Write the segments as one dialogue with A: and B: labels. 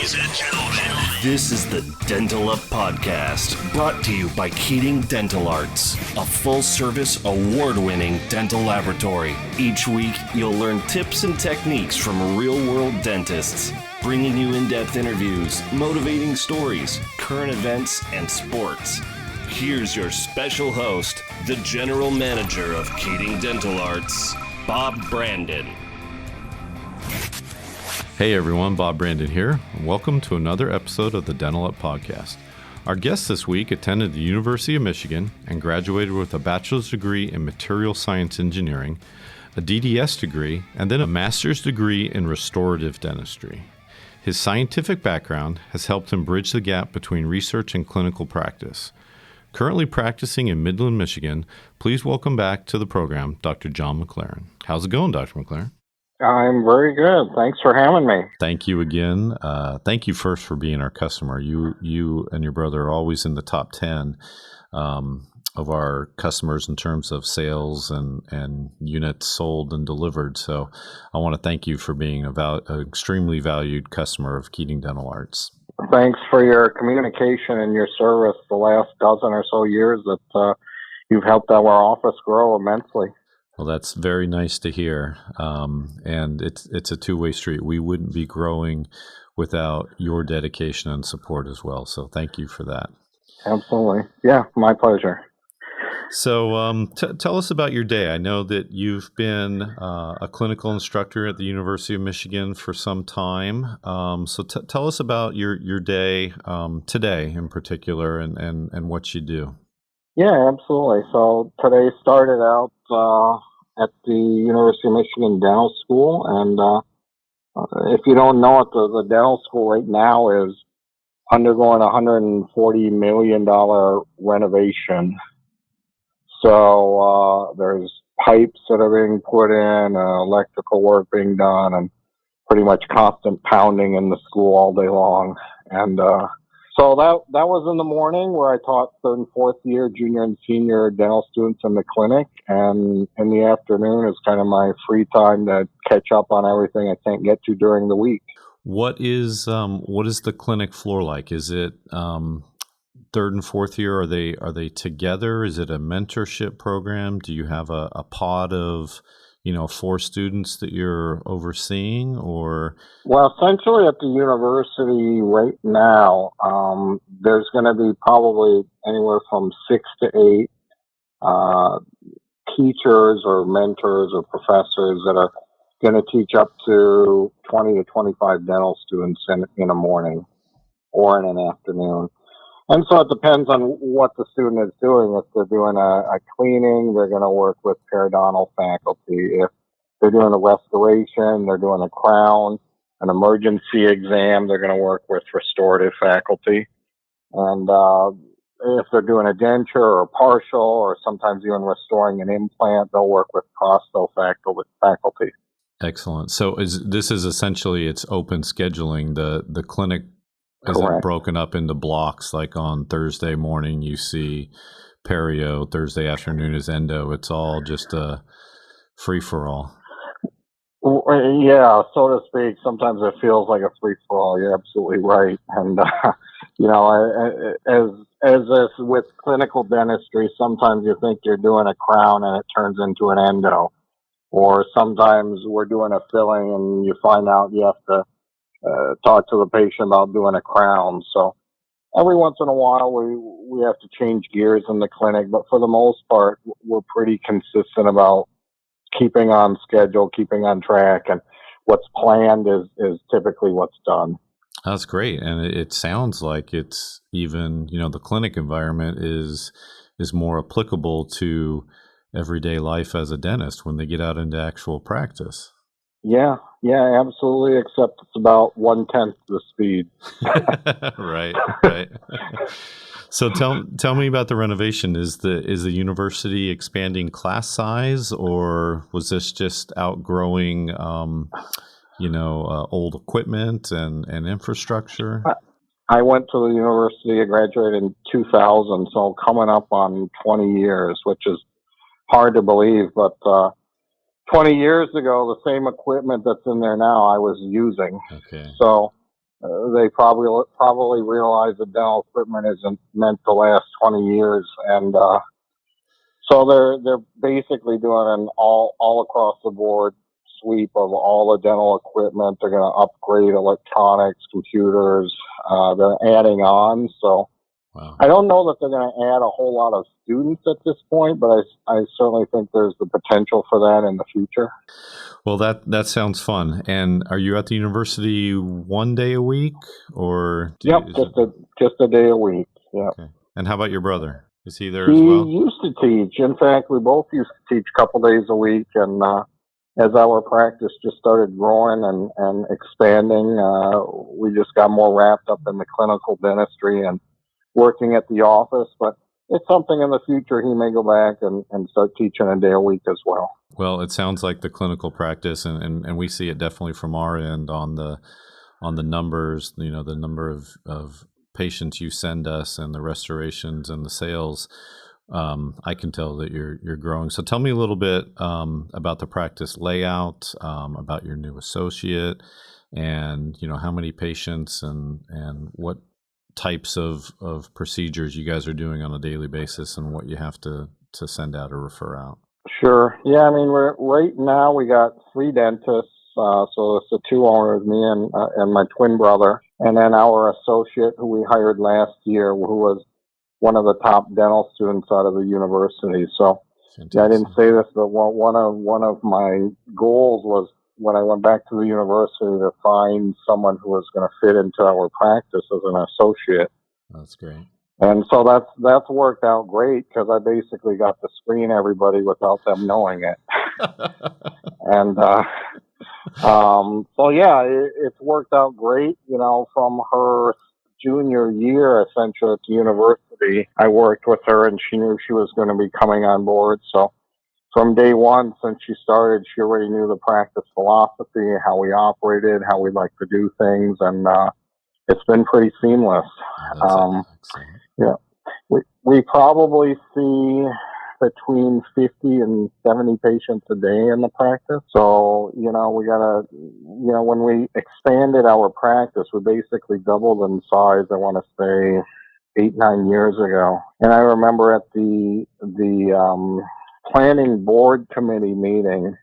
A: Ladies and gentlemen,
B: this is the Dental Up Podcast, brought to you by Keating Dental Arts, a full-service, award-winning dental laboratory. Each week, you'll learn tips and techniques from real-world dentists, bringing you in-depth interviews, motivating stories, current events, and sports. Here's your special host, the General Manager of Keating Dental Arts, Bob Brandon.
C: Hey everyone, Bob Brandon here. Welcome to another episode of the Dental Up Podcast. Our guest this week attended the University of Michigan and graduated with a bachelor's degree in material science engineering, a DDS degree, and then a master's degree in restorative dentistry. His scientific background has helped him bridge the gap between research and clinical practice. Currently practicing in Midland, Michigan, please welcome back to the program, Dr. John McLaren. How's it going, Dr. McLaren?
D: I'm very good. Thanks for having me.
C: Thank you again. Thank you first for being our customer. You and your brother are always in the top 10 of our customers in terms of sales and units sold and delivered. So I want to thank you for being an extremely valued customer of Keating Dental Arts.
D: Thanks for your communication and your service the last dozen or so years that you've helped our office grow immensely.
C: Well, that's very nice to hear, and it's a two-way street. We wouldn't be growing without your dedication and support as well, so thank you for that.
D: Absolutely. Yeah, my pleasure.
C: So tell us about your day. I know that you've been a clinical instructor at the University of Michigan for some time, so tell us about your day today in particular and what you do.
D: Yeah, absolutely. So today started out at the University of Michigan Dental School, and if you don't know it, the dental school right now is undergoing a $140 million renovation. So there's pipes that are being put in, electrical work being done, and pretty much constant pounding in the school all day long. And so that was in the morning, where I taught third and fourth year junior and senior dental students in the clinic, and in the afternoon is kind of my free time to catch up on everything I can't get to during the week.
C: What is the clinic floor like? Is it third and fourth year? Are they together? Is it a mentorship program? Do you have a pod of 4 students that you're overseeing, or? Well,
D: essentially at the university right now, there's going to be probably anywhere from 6 to 8 teachers or mentors or professors that are going to teach up to 20 to 25 dental students in a morning or in an afternoon. And so it depends on what the student is doing. If they're doing a cleaning, they're going to work with periodontal faculty. If they're doing a restoration, they're doing a crown, an emergency exam, they're going to work with restorative faculty. And if they're doing a denture or partial, or sometimes even restoring an implant, they'll work with prosto faculty.
C: Excellent. So this is essentially, it's open scheduling. The clinic isn't
D: Correct.
C: Broken up into blocks, like on Thursday morning you see perio, Thursday afternoon is endo. It's all just a free-for-all.
D: Yeah, so to speak. Sometimes it feels like a free-for-all. You're absolutely right. And, as with clinical dentistry, sometimes you think you're doing a crown and it turns into an endo. Or sometimes we're doing a filling and you find out you have to talk to the patient about doing a crown. So every once in a while we have to change gears in the clinic, but for the most part, we're pretty consistent about keeping on schedule, keeping on track, and what's planned is typically what's done.
C: That's great. And it sounds like it's even, the clinic environment is more applicable to everyday life as a dentist when they get out into actual practice.
D: Yeah, absolutely. Except it's about 1/10 the speed.
C: Right. So tell me about the renovation. Is the university expanding class size, or was this just outgrowing, old equipment and infrastructure?
D: I went to the university. I graduated in 2000, so coming up on 20 years, which is hard to believe, but 20 years ago, the same equipment that's in there now I was using.
C: Okay.
D: So they probably realize that dental equipment isn't meant to last 20 years, and so they're basically doing an all across the board sweep of all the dental equipment. They're going to upgrade electronics, computers. They're adding on. So
C: Wow.
D: I don't know that they're going to add a whole lot of students at this point, but I certainly think there's the potential for that in the future.
C: Well, that sounds fun. And are you at the university one day a week, or
D: Yep, just a day a week. Yeah.
C: Okay. And how about your brother? Is he there
D: He
C: as well?
D: used to teach. In fact, we both used to teach a couple days a week, and as our practice just started growing and expanding, we just got more wrapped up in the clinical dentistry and working at the office. But it's something in the future he may go back and start teaching a day a week as well.
C: Well, it sounds like the clinical practice, and we see it definitely from our end on the numbers, the number of patients you send us and the restorations and the sales. I can tell that you're growing. So tell me a little bit about the practice layout, about your new associate, and how many patients and what types of procedures you guys are doing on a daily basis, and what you have to send out or refer out.
D: Sure. Yeah, I mean, right now we got 3 dentists. So it's the 2 owners, me and my twin brother, and then our associate who we hired last year, who was one of the top dental students out of the university. So yeah, I didn't say this, but one of my goals was when I went back to the university to find someone who was going to fit into our practice as an associate.
C: That's great.
D: And so that's worked out great because I basically got to screen everybody without them knowing it. And so yeah, it's worked out great. From her junior year, essentially at the university, I worked with her, and she knew she was going to be coming on board. So from day one, since she started, she already knew the practice philosophy, how we operated, how we like to do things, and it's been pretty seamless.
C: Oh, that's excellent.
D: Yeah, we probably see between 50 and 70 patients a day in the practice. So, we gotta, when we expanded our practice, we basically doubled in size, I want to say 8-9 years ago. And I remember at the planning board committee meeting,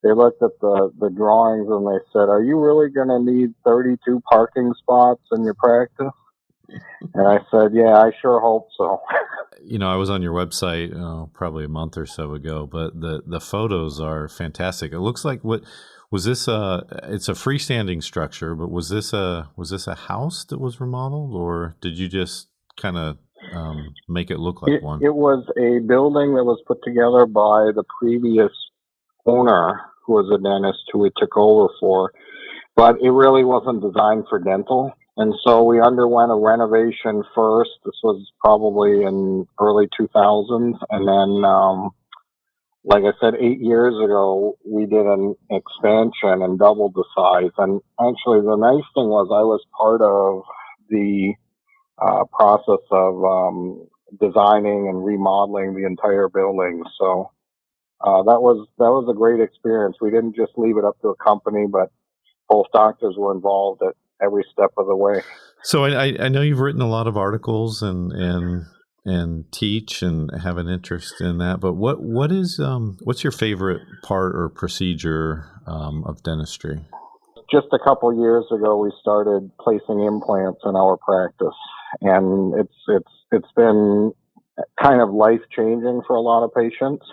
D: they looked at the drawings and they said, "Are you really going to need 32 parking spots in your practice?" And I said, "Yeah, I sure hope so."
C: I was on your website probably a month or so ago, but the photos are fantastic. It looks like what was this? It's a freestanding structure, but was this a house that was remodeled, or did you just kind of make it look like one?
D: It was a building that was put together by the previous owner, who was a dentist who we took over for, but it really wasn't designed for dental. And so we underwent a renovation first. This was probably in early 2000s. And then, like I said, 8 years ago, we did an expansion and doubled the size. And actually, the nice thing was I was part of the process of designing and remodeling the entire building. So that was a great experience. We didn't just leave it up to a company, but both doctors were involved at every step of the way.
C: So I know you've written a lot of articles and teach and have an interest in that, but what's your favorite part or procedure of dentistry?
D: Just a couple years ago, we started placing implants in our practice, and it's been kind of life changing for a lot of patients.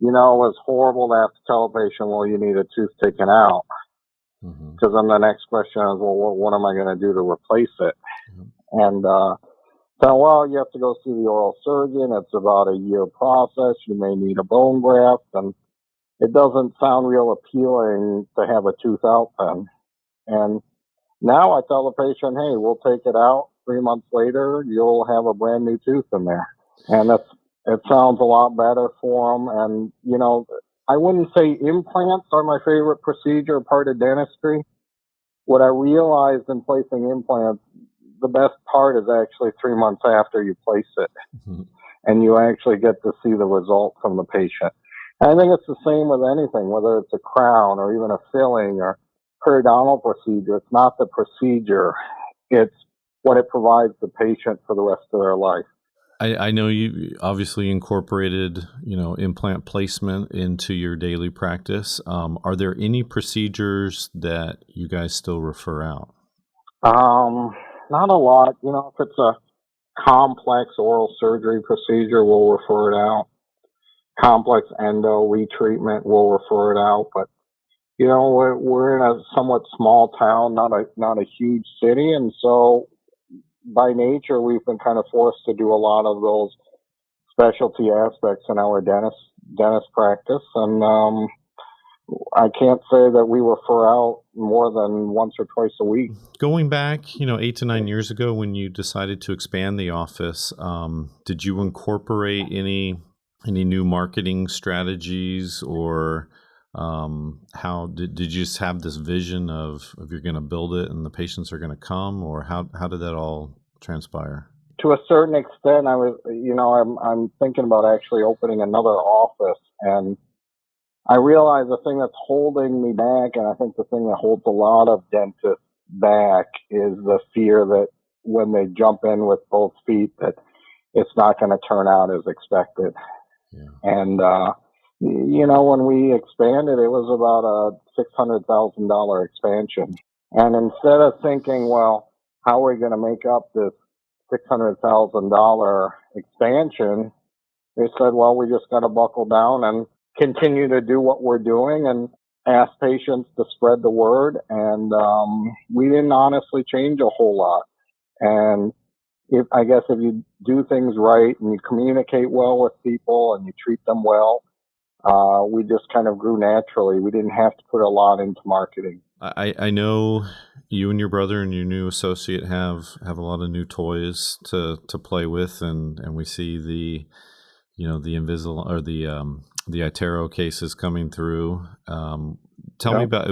D: It was horrible to have to tell a patient, "Well, you need a tooth taken out." Because then the next question is, "Well, what am I going to do to replace it?" And so, well, you have to go see the oral surgeon. It's about a year process. You may need a bone graft, and it doesn't sound real appealing to have a tooth out then. And now I tell the patient, "Hey, we'll take it out. 3 months later, you'll have a brand new tooth in there." And it sounds a lot better for them. And, I wouldn't say implants are my favorite procedure, part of dentistry. What I realized in placing implants, the best part is actually 3 months after you place it. And you actually get to see the result from the patient. And I think it's the same with anything, whether it's a crown or even a filling or periodontal procedure. It's not the procedure. It's what it provides the patient for the rest of their life.
C: I know you obviously incorporated, implant placement into your daily practice. Are there any procedures that you guys still refer out?
D: Not a lot. If it's a complex oral surgery procedure, we'll refer it out. Complex endo retreatment, we'll refer it out. But we're in a somewhat small town, not a huge city, and so by nature we've been kind of forced to do a lot of those specialty aspects in our dentist practice, and I can't say that we refer out more than once or twice a week.
C: Going back, 8 to 9 years ago when you decided to expand the office, did you incorporate any new marketing strategies, or how did you just have this vision of you're going to build it and the patients are going to come, or how did that all transpire?
D: To a certain extent, I'm thinking about actually opening another office, and I realize the thing that's holding me back, and I think the thing that holds a lot of dentists back, is the fear that when they jump in with both feet, that it's not going to turn out as expected. Yeah. And when we expanded, it was about a $600,000 expansion. And instead of thinking, well, how are we going to make up this $600,000 expansion, they said, well, we just got to buckle down and continue to do what we're doing and ask patients to spread the word. And we didn't honestly change a whole lot. And if you do things right and you communicate well with people and you treat them well, we just kind of grew naturally. We didn't have to put a lot into marketing.
C: I know you and your brother and your new associate have a lot of new toys to play with, and we see the Invisalign or the iTero cases coming through. Tell me about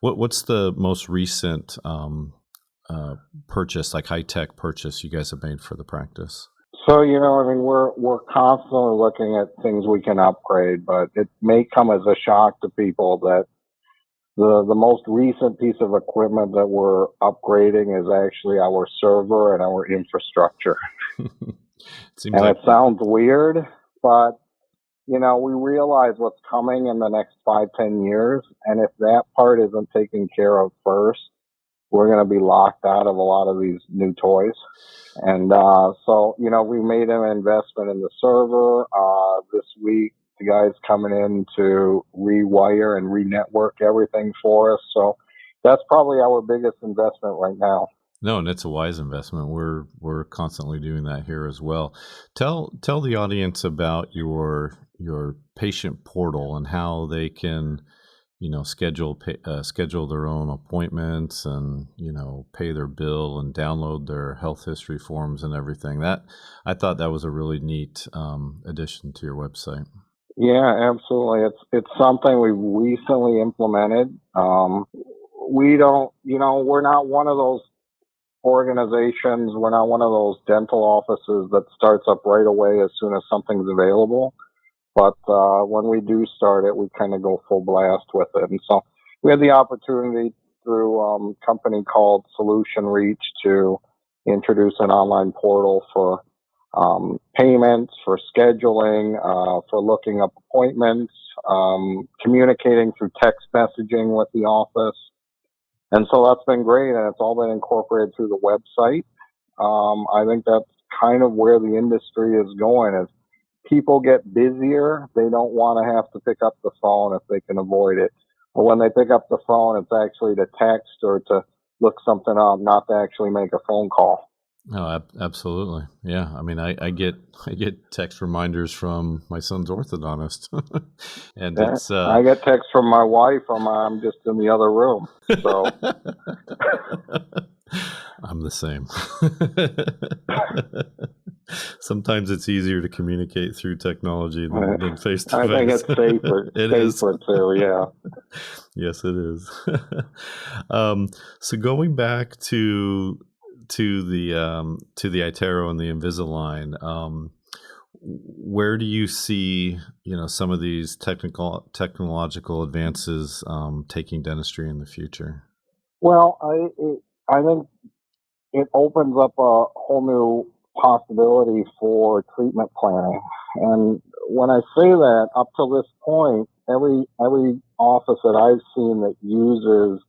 C: what's the most recent purchase, like high-tech purchase you guys have made for the practice?
D: So, we're constantly looking at things we can upgrade, but it may come as a shock to people that the most recent piece of equipment that we're upgrading is actually our server and our infrastructure. It sounds weird, but, we realize what's coming in the next 5-10 years, and if that part isn't taken care of first, we're going to be locked out of a lot of these new toys. And so, we made an investment in the server. This week, the guy's coming in to rewire and re-network everything for us. So that's probably our biggest investment right now.
C: No, and it's a wise investment. We're constantly doing that here as well. Tell the audience about your patient portal and how they can schedule their own appointments and, pay their bill and download their health history forms and everything. I thought that was a really neat addition to your website.
D: Yeah, absolutely. It's something we recently implemented. We don't, we're not one of those organizations. We're not one of those dental offices that starts up right away as soon as something's available. But when we do start it, we kind of go full blast with it. And so we had the opportunity through a company called Solution Reach to introduce an online portal for payments, for scheduling, for looking up appointments, communicating through text messaging with the office. And so that's been great, and it's all been incorporated through the website. I think that's kind of where the industry is going. As people get busier, they don't want to have to pick up the phone if they can avoid it. Or when they pick up the phone, it's actually to text or to look something up, not to actually make a phone call.
C: Oh, absolutely. Yeah. I mean, I get text reminders from my son's orthodontist, and it's.
D: I get text from my wife. I'm just in the other room. So
C: I'm the same. Sometimes it's easier to communicate through technology than face to face.
D: I think it's safer. Safer too. Yeah.
C: Yes, it is. So going back to the iTero and the Invisalign, where do you see, some of these technological advances taking dentistry in the future?
D: Well, I think it opens up a whole new possibility for treatment planning. And when I say that, up to this point, every office that I've seen that uses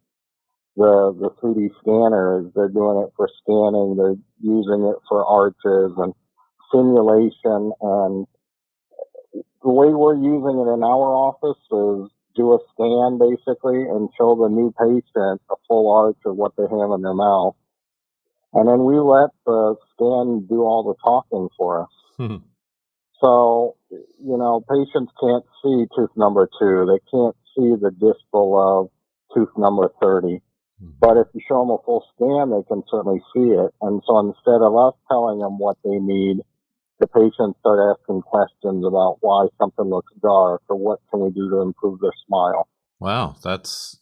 D: the 3D scanners, they're doing it for scanning, they're using it for arches and simulation. And the way we're using it in our office is do a scan basically and show the new patient a full arch of what they have in their mouth. And then we let the scan do all the talking for us. So, patients can't see tooth number 2. They can't see the distal of tooth number 30. But if you show them a full scan, they can certainly see it. And so instead of us telling them what they need, the patients start asking questions about why something looks dark or what can we do to improve their smile.
C: Wow, that's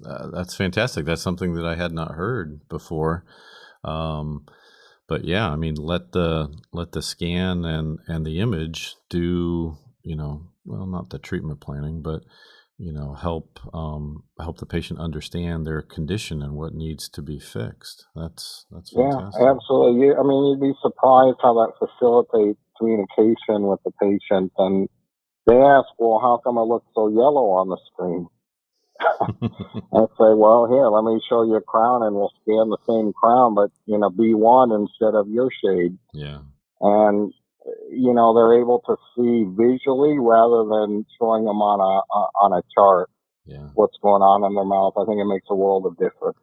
C: fantastic. That's something that I had not heard before. But yeah, I mean, let the scan and the image do, well, not the treatment planning, but help the patient understand their condition and what needs to be fixed. That's fantastic.
D: Yeah, absolutely. You'd be surprised how that facilitates communication with the patient. And they ask, well, how come I look so yellow on the screen? I say, well, here, let me show you a crown and we'll scan the same crown, but, B1 instead of your shade.
C: Yeah.
D: And, they're able to see visually rather than showing them on a chart what's going on in their mouth. I think it makes a world of difference.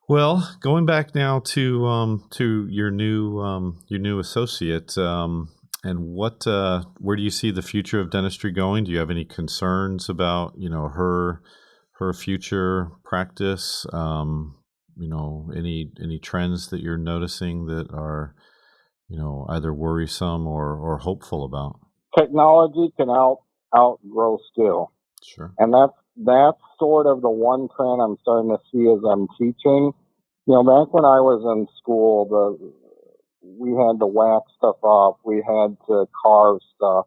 C: Well, going back now to your new associate, and where do you see the future of dentistry going? Do you have any concerns about her future practice? Any trends that you're noticing that are either worrisome or hopeful about?
D: Technology can outgrow skill.
C: Sure.
D: And that's sort of the one trend I'm starting to see as I'm teaching. Back when I was in school, we had to wax stuff up. We had to carve stuff.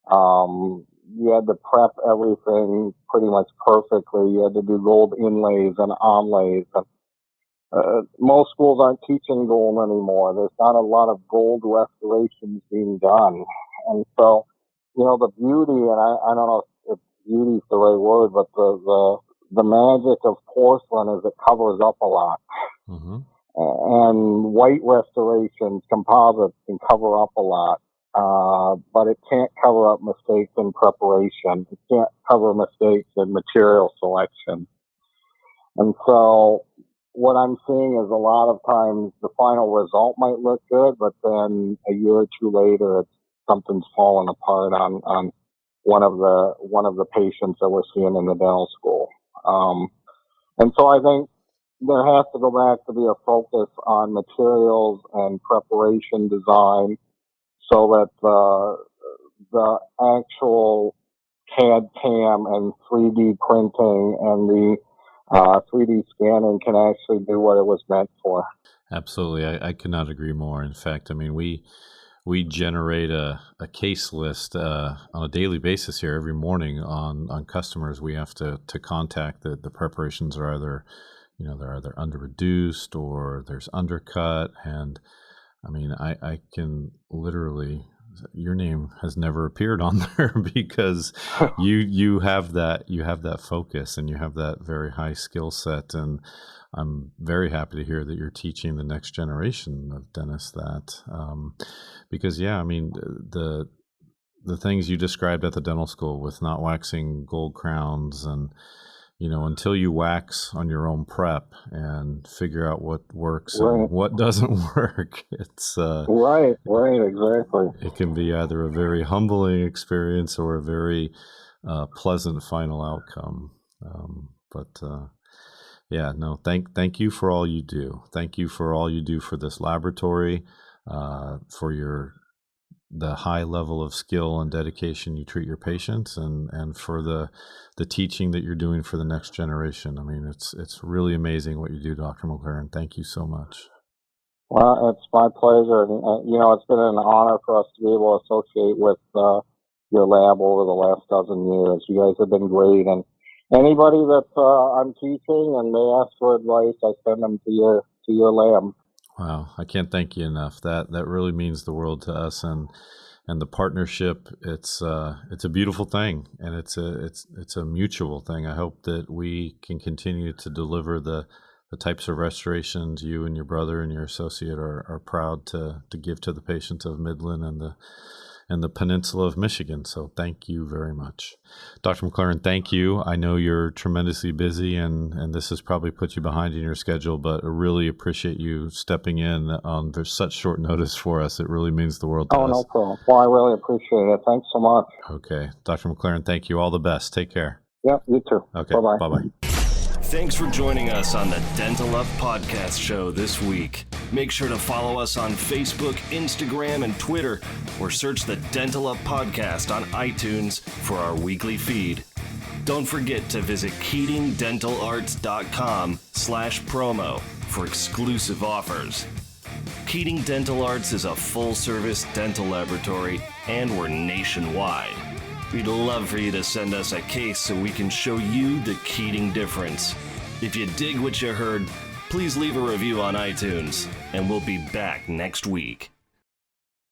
D: You had to prep everything pretty much perfectly. You had to do gold inlays and onlays. And, most schools aren't teaching gold anymore. There's not a lot of gold restorations being done. And so, the beauty, and I don't know if beauty is the right word, but the magic of porcelain is it covers up a lot.
C: Mm-hmm.
D: And white restorations, composites can cover up a lot. But it can't cover up mistakes in preparation. It can't cover mistakes in material selection. And so what I'm seeing is a lot of times the final result might look good, but then a year or two later, something's fallen apart on one of the patients that we're seeing in the dental school. And so I think there has to go back to be a focus on materials and preparation design, so that the actual CAD CAM and 3D printing and the 3D scanning can actually do what it was meant for.
C: Absolutely. I cannot agree more. In fact, I mean, we generate a case list on a daily basis here every morning on customers we have to contact. The preparations are either, they're either under reduced or there's undercut. And I mean, I can literally, your name has never appeared on there because you have that focus and you have that very high skill set. And I'm very happy to hear that you're teaching the next generation of dentists that, because I mean, the things you described at the dental school with not waxing gold crowns and, until you wax on your own prep and figure out what works and what doesn't work, it's
D: right, exactly.
C: It can be either a very humbling experience or a very pleasant final outcome. Thank you for all you do. Thank you for all you do for this laboratory, for the high level of skill and dedication you treat your patients, and for the teaching that you're doing for the next generation. I mean, it's really amazing what you do, Dr. McLaren. Thank you so much.
D: Well, it's my pleasure. And, it's been an honor for us to be able to associate with your lab over the last dozen years. You guys have been great. And anybody that I'm teaching and they ask for advice, I send them to your lab.
C: Wow, I can't thank you enough. That really means the world to us, and the partnership. It's a beautiful thing, and it's a mutual thing. I hope that we can continue to deliver the types of restorations you and your brother and your associate are proud to give to the patients of Midland and the peninsula of Michigan. So thank you very much. Dr. McLaren, thank you. I know you're tremendously busy and this has probably put you behind in your schedule, but I really appreciate you stepping in on such short notice for us. It really means the world to us.
D: No problem. Well, I really appreciate it. Thanks so much.
C: Okay. Dr. McLaren, thank you. All the best. Take care.
D: Yep, you too.
C: Okay.
D: Bye-bye.
C: Bye-bye.
B: Thanks for joining us on the Dental Up Podcast Show this week. Make sure to follow us on Facebook, Instagram, and Twitter, or search the Dental Up Podcast on iTunes for our weekly feed. Don't forget to visit KeatingDentalArts.com/promo for exclusive offers. Keating Dental Arts is a full-service dental laboratory, and we're nationwide. We'd love for you to send us a case so we can show you the Keating difference. If you dig what you heard, please leave a review on iTunes, and we'll be back next week.